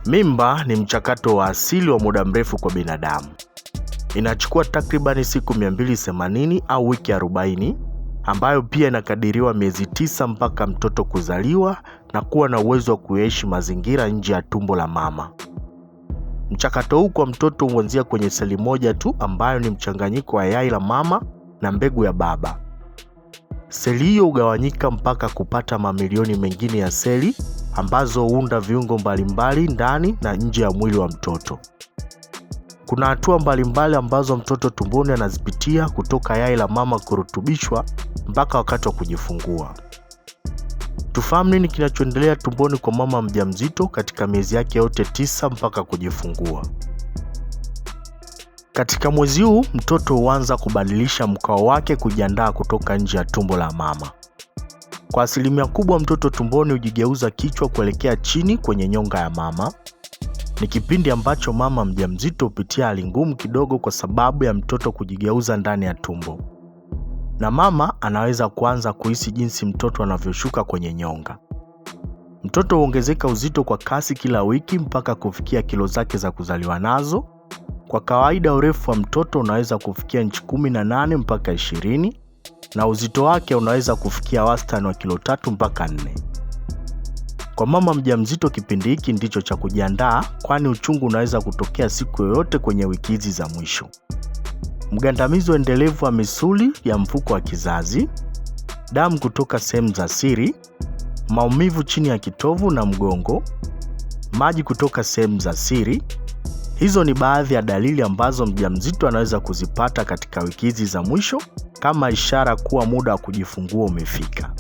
Mimba ni mchakato wa asili wa muda mrefu kwa binadamu. Inachukua takribani siku 280 au wiki 40, ambayo pia inakadiriwa miezi 9 mpaka mtoto kuzaliwa na kuwa na uwezo wa kuishi mazingira nje ya tumbo la mama. Mchakato huu kwa mtoto huanzia kwenye seli moja tu, ambayo ni mchanganyiko wa yai la mama na mbegu ya baba. Seli hiyo hugawanyika mpaka kupata mamilioni mengine ya seli ambazo huunda viungo mbalimbali ndani na nje ya mwili wa mtoto. Kuna hatua mbalimbali ambazo mtoto tumboni anazipitia kutoka yai la mama kurutubishwa mpaka wakati wa kujifungua. Tufahamu nini kinachoendelea tumboni kwa mama mjamzito katika miezi yake yote 9 mpaka kujifungua. Katika mwezi huu mtoto huanza kubadilisha mkao wake kujiandaa kutoka nje ya tumbo la mama. Kwa asilimia kubwa mtoto tumboni hujigeuza kichwa kuelekea chini kwenye nyonga ya mama. Ni kipindi ambacho mama mjamzito hupitia hali ngumu kidogo kwa sababu ya mtoto kujigeuza ndani ya tumbo. Na mama anaweza kuanza kuhisi jinsi mtoto anavyoshuka kwenye nyonga. Mtoto huongezeka uzito kwa kasi kila wiki mpaka kufikia kilo zake za kuzaliwa nazo. Kwa kawaida urefu wa mtoto unaweza kufikia inchi 18 mpaka 20 na uzito wake unaweza kufikia wastani wa kilo 3 mpaka 4. Kwa mama mjamzito kipindi hiki ndicho cha kujiandaa, kwani uchungu unaweza kutokea siku yoyote kwenye wiki hizi za mwisho. Mgandamizo endelevu wa misuli ya mfuko wa kizazi, damu kutoka sehemu za siri, maumivu chini ya kitovu na mgongo, maji kutoka sehemu za siri. Hizo ni baadhi ya dalili ambazo mjamzito anaweza kuzipata katika wiki hizi za mwisho kama ishara kuwa muda wa kujifungua umefika.